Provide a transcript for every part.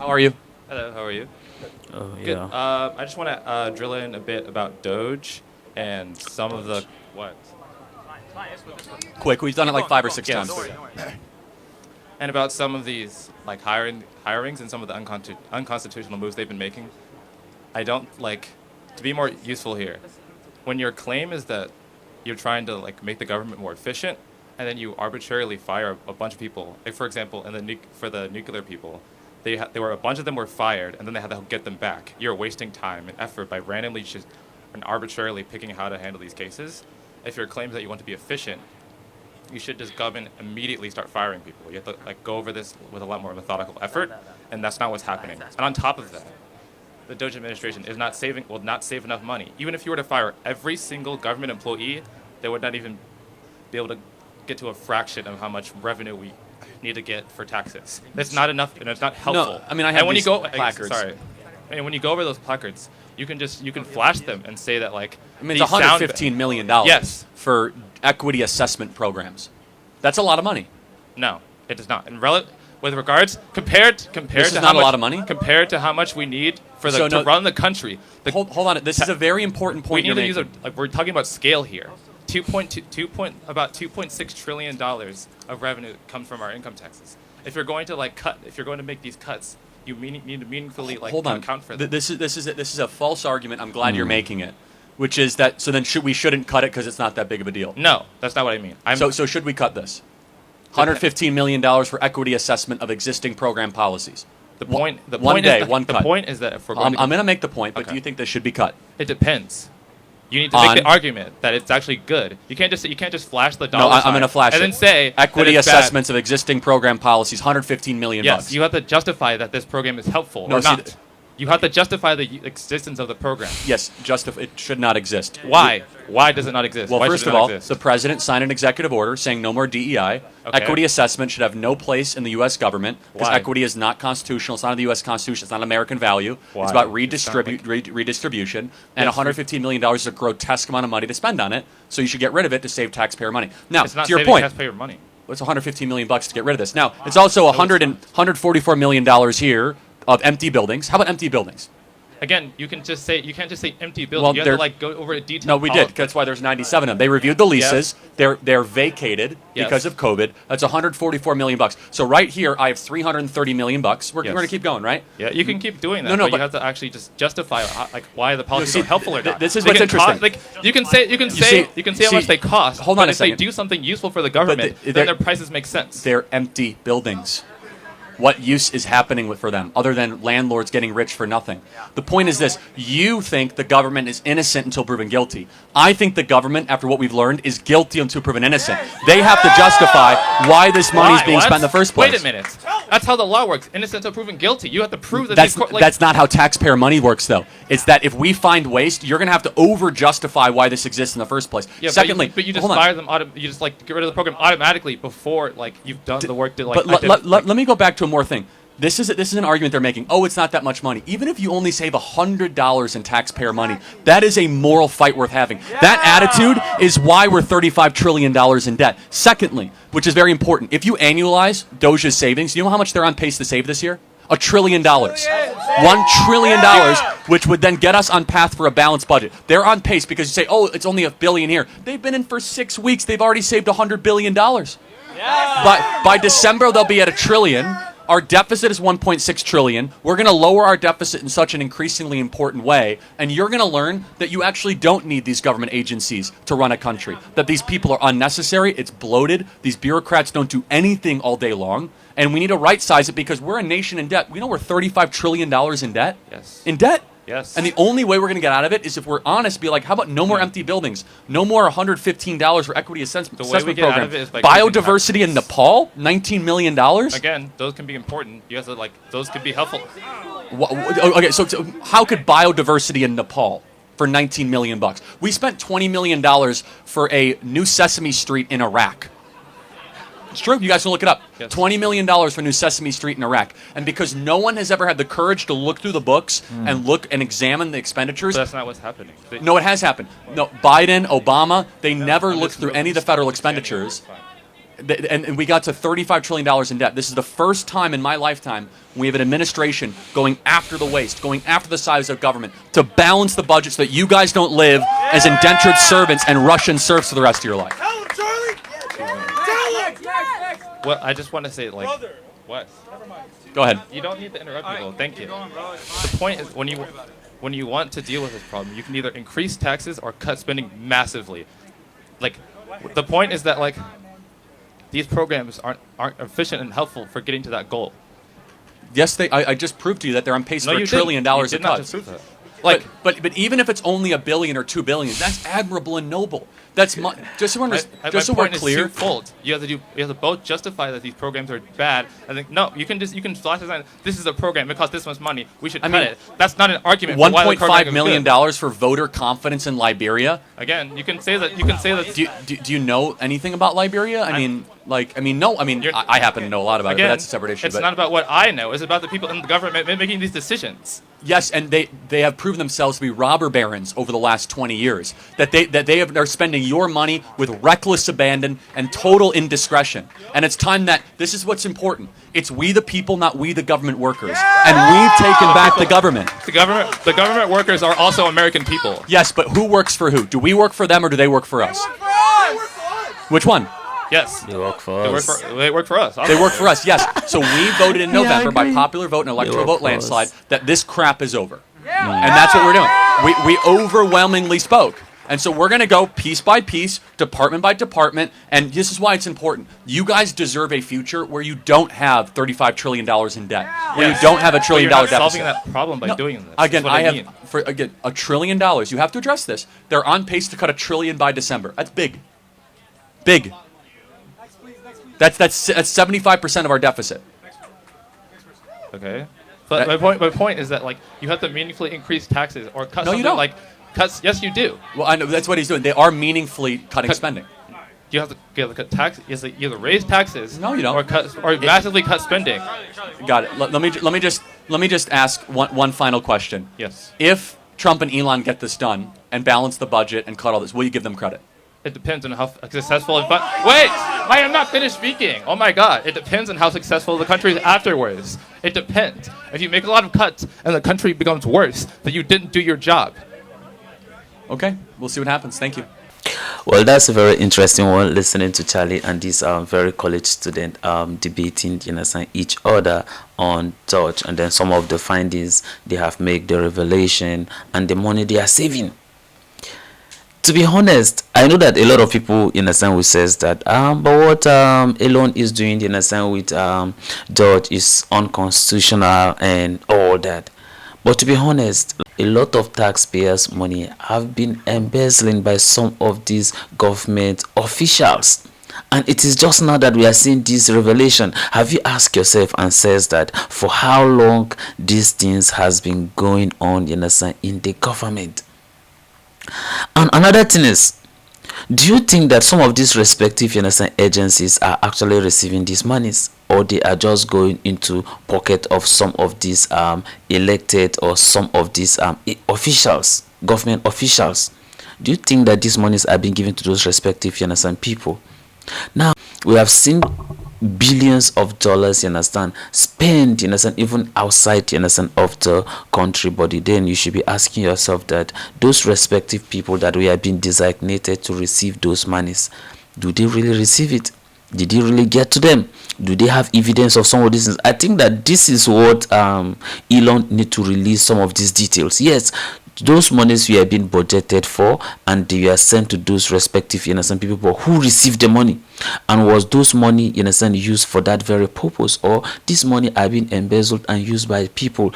How are you? Hello, how are you? Oh, Good. yeah. I just want to drill in a bit about DOGE and some of the what? Quick, we've done it like 5 or 6 Yes. times. And about some of these like hirings and some of the unconstitutional moves they've been making. I don't like to be more useful here. When your claim is that you're trying to like make the government more efficient, and then you arbitrarily fire a bunch of people. Like, for example, for the nuclear people, they were a bunch of them were fired, and then they had to get them back. You're wasting time and effort by randomly just and arbitrarily picking how to handle these cases. If your claim is that you want to be efficient, you should just government immediately start firing people. You have to like go over this with a lot more methodical effort, and that's not what's happening. And on top of that, the DOGE administration will not save enough money. Even if you were to fire every single government employee, they would not even be able to get to a fraction of how much revenue we need to get for taxes. That's not enough, and it's not helpful. No, I mean, I have these placards. Sorry. And when you go over those placards, you can flash them and say that like. I mean, it's $115 million Yes. for equity assessment programs. That's a lot of money. No, it does not. And with regards compared This to is how not a much, lot of money? compared to how much we need for So to run the country. Hold on. This is a very important point We you're need to making. use we're talking about scale here. About $2.6 trillion of revenue comes from our income taxes. If you're going to make these cuts, you need to meaningfully Hold on. account for them. This is a false argument. I'm glad you're making it, which is that so then we shouldn't cut it because it's not that big of a deal. No, that's not what I mean. So should we cut this? $115 million for equity assessment of existing program policies. One cut. The point is that if we're going I'm going to make the point, but Okay. do you think this should be cut? it depends. You need to make the argument that it's actually good. You can't just flash the dollar I'm going to flash and it. then say equity that it's assessments of existing program policies, $115 million. Yes, you have to justify that this program is helpful No, or see, not. You have to justify the existence of the program. Yes, it should not exist. Why? Why does it not exist? Well, Why first should of it not all, exist? the president signed an executive order saying no more DEI. Okay. Equity assessment should have no place in the U.S. government because Why? equity is not constitutional. It's not in the U.S. Constitution. It's not an American value. Why? It's about It sounds like- redistribution. And Yes, $115 million is a grotesque amount of money to spend on it. So you should get rid of it to save taxpayer money. Now, it's not to your saving point, taxpayer money. it's $115 million to get rid of this. Now, it's also $144 million here of empty buildings. How about empty buildings? Again, you can't just say empty building. Well, you have they're- to like go over a detail. No, we did. That's why there's 97 of them. They reviewed the leases. They're vacated because of COVID. That's $144 million. So right here, I have $330 million. We're going to keep going, right? Yeah, you can keep doing that. No, but you have to actually just justify why the policies are helpful or not. This is They what's can interesting. you can say how much they cost. Hold on but a if second. they do something useful for the government, then their prices make sense. They're empty buildings. What use is happening for them other than landlords getting rich for nothing? The point is this. You think the government is innocent until proven guilty. I think the government, after what we've learned, is guilty until proven innocent. They have to justify why this money is being spent in the first place. Wait a minute. That's how the law works. Innocent until proven guilty. You have to prove that That's not how taxpayer money works, though. It's that if we find waste, you're going to have to over-justify why this exists in the first place. Yeah, Secondly, but you just hold on. fire them. You just like get rid of the program automatically before like you've done the work. But let me go back to one more thing. This is an argument they're making. Oh, it's not that much money. Even if you only save $100 in taxpayer money, that is a moral fight worth having. That attitude is why we're $35 trillion in debt. Secondly, which is very important, if you annualize DOGE's savings, you know how much they're on pace to save this year? $1 trillion. $1 trillion, which would then get us on path for a balanced budget. They're on pace because you say, oh, it's only $1 billion here. They've been in for 6 weeks. They've already saved $100 billion. By December, they'll be at $1 trillion. Our deficit is $1.6 trillion. We're going to lower our deficit in such an increasingly important way, and you're going to learn that you actually don't need these government agencies to run a country, that these people are unnecessary, it's bloated, these bureaucrats don't do anything all day long, and we need to right-size it because we're a nation in debt. We know we're $35 trillion in debt. Yes. In debt. Yes. And the only way we're going to get out of it is if we're honest, be like, how about no more empty buildings? No more $115 for equity assessment program. Biodiversity in Nepal, $19 million? Again, those can be important. You have to those could be helpful. Okay, so how could biodiversity in Nepal for $19 million? We spent $20 million for a new Sesame Street in Iraq. It's true. You guys can look it up. Yes. $20 million for New Sesame Street in Iraq. And because no one has ever had the courage to look through the books and look and examine the expenditures. But that's not what's happening. No, it has happened. No, Biden, Obama, they never looked through any of the federal expenditures. and we got to $35 trillion in debt. This is the first time in my lifetime we have an administration going after the waste, going after the size of government to balance the budget so that you guys don't live as indentured servants and Russian serfs for the rest of your life. Tell him, Charlie! Tell him! Well, I just want to say, like, what? Go ahead. You don't need to interrupt people. Thank you. The point is, when you want to deal with this problem, you can either increase taxes or cut spending massively. Like, the point is that, like, these programs aren't efficient and helpful for getting to that goal. Yes, I just proved to you that they're on pace for $1 trillion of cuts. You did not just prove that. Like, but even if it's only $1 billion or $2 billion, that's admirable and noble. That's just so we're clear. Twofold. You have to both justify that these programs are bad, and then no, you can flash this. This is a program. It costs this much money. We should cut it. That's not an argument. $1.5 million for voter confidence in Liberia. Again, you can say that. Do you know anything about Liberia? I mean, I happen to know a lot about it, but that's a separate issue. It's not about what I know. It's about the people in the government making these decisions. Yes, and they have proven themselves to be robber barons over the last 20 years. They're spending your money with reckless abandon and total indiscretion. And it's time that this is what's important. It's we the people, not we the government workers. And we've taken back the government. The government workers are also American people. Yes, but who works for who? Do we work for them or do they work for us? Which one? Yes. They work for us. They work for us. They work for us, yes. So we voted in November by popular vote and electoral vote landslide that this crap is over. And that's what we're doing. We overwhelmingly spoke. And so we're going to go piece by piece, department by department, and this is why it's important. You guys deserve a future where you don't have $35 trillion in debt, where you don't have $1 trillion deficit. You're not solving that problem by doing this. Again, $1 trillion. You have to address this. They're on pace to cut $1 trillion by December. That's big. Big. That's 75% of our deficit. Okay. But my point is that, like, you have to meaningfully increase taxes or cut No, you don't. like cuts. Yes, you do. Well, I know that's what he's doing. They are meaningfully cutting spending. You have to cut taxes. You have to either raise taxes. No, you don't. Or massively cut spending. Got it. Let me just ask one final question. Yes. If Trump and Elon get this done and balance the budget and cut all this, will you give them credit? It depends on how successful and fun. Wait, I am not finished speaking. Oh my God! It depends on how successful the country is afterwards. It depends. If you make a lot of cuts and the country becomes worse, then you didn't do your job. Okay, we'll see what happens. Thank you. Well, that's a very interesting one, listening to Charlie and these very college students debating, each other on DOGE, and then some of the findings they have made, the revelation, and the money they are saving. To be honest, I know that a lot of people will says that but what Elon is doing with DOGE is unconstitutional and all that. But to be honest, a lot of taxpayers' money have been embezzling by some of these government officials. And it is just now that we are seeing this revelation. Have you asked yourself and says that for how long these things has been going on in the government? And another thing is, do you think that some of these respective agencies are actually receiving these monies, or they are just going into pocket of some of these elected or some of these officials, government officials? Do you think that these monies are being given to those respective people? Now, we have seen billions of dollars, spent, even outside, of the country. But then you should be asking yourself that those respective people that we have been designated to receive those monies, do they really receive it? Did it really get to them? Do they have evidence of some of these things? I think that this is what Elon need to release some of these details. Yes, those monies we have been budgeted for, and they were sent to those respective people who received the money. And was those money used for that very purpose, or this money are being embezzled and used by people?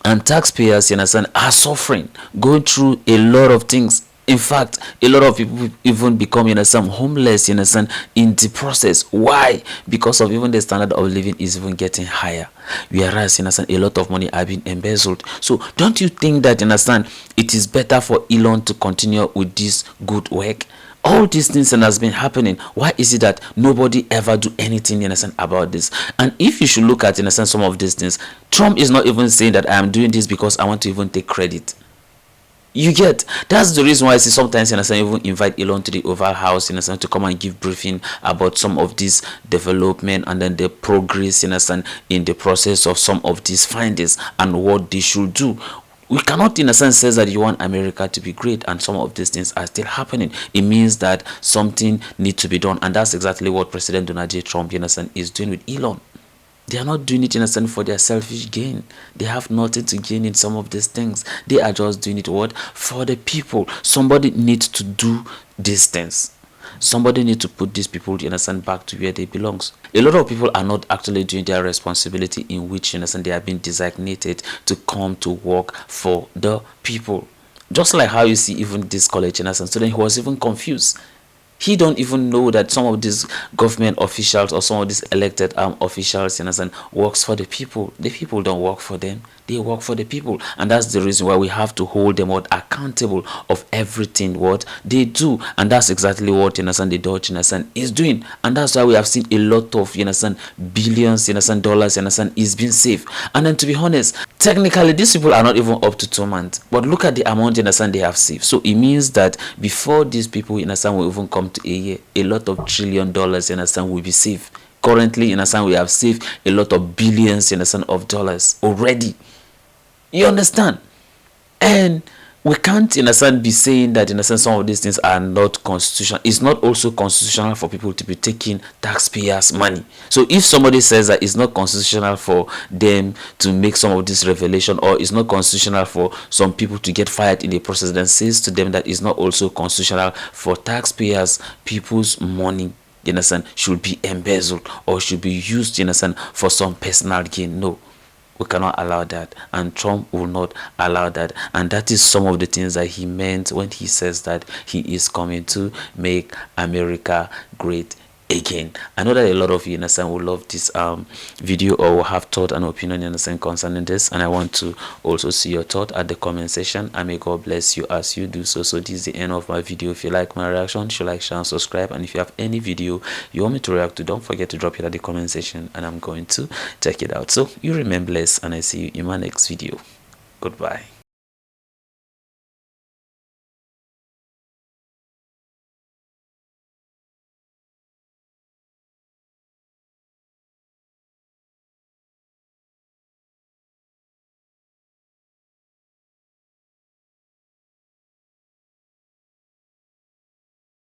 And taxpayers are suffering, going through a lot of things. In fact, a lot of people even become homeless in the process. Why? Because of even the standard of living is even getting higher. Whereas a lot of money are being embezzled. So don't you think that it is better for Elon to continue with this good work? All these things has been happening. Why is it that nobody ever do anything about this? And if you should look at some of these things, Trump is not even saying that I am doing this because I want to even take credit. You get, that's the reason why I see sometimes you understand even invite Elon to the Oval House, you understand, to come and give briefing about some of this development and then the progress, you understand, in the process of some of these findings and what they should do. We cannot in a sense say that you want America to be great and some of these things are still happening. It means that something needs to be done, and that's exactly what President Donald J. Trump, you understand, is doing with Elon. They are not doing it in a sense for their selfish gain. They have nothing to gain in some of these things. They are just doing it what? For the people. Somebody needs to do these things. Somebody needs to put these people, you understand, back to where they belong. A lot of people are not actually doing their responsibility, in which, you understand, they have been designated to come to work for the people. Just like how you see even this college, you understand, student who was even confused. He don't even know that some of these government officials or some of these elected officials, you understand, works for the people. The people don't work for them. They work for the people. And that's the reason why we have to hold them out accountable of everything what they do. And that's exactly what, you understand, the DOGE, you understand, is doing. And that's why we have seen a lot of, you understand, billions, you understand, dollars, you understand, is being saved. And then to be honest, technically these people are not even up to 2 months. But look at the amount, you understand, they have saved. So it means that before these people, you understand, will even come to a year, a lot of $1 trillion, you understand, will be saved. Currently, you understand, we have saved a lot of billions, you understand, of dollars already. You understand? And we can't, in a sense, be saying that, in a sense, some of these things are not constitutional. It's not also constitutional for people to be taking taxpayers' money. So if somebody says that it's not constitutional for them to make some of this revelation, or it's not constitutional for some people to get fired in the process, then says to them that it's not also constitutional for taxpayers, people's money, you understand, should be embezzled or should be used, you understand, for some personal gain. No. We cannot allow that, and Trump will not allow that. And that is some of the things that he meant when he says that he is coming to make America great again. I know that a lot of you, understand, will love this video or will have thought and opinion, you understand, concerning this, and I want to also see your thought at the comment section, and may God bless you as you do so. So this is the end of my video. If you like my reaction, should like, share and subscribe, and if you have any video you want me to react to, don't forget to drop it at the comment section and I'm going to check it out. So you remain blessed, and I see you in my next video. Goodbye.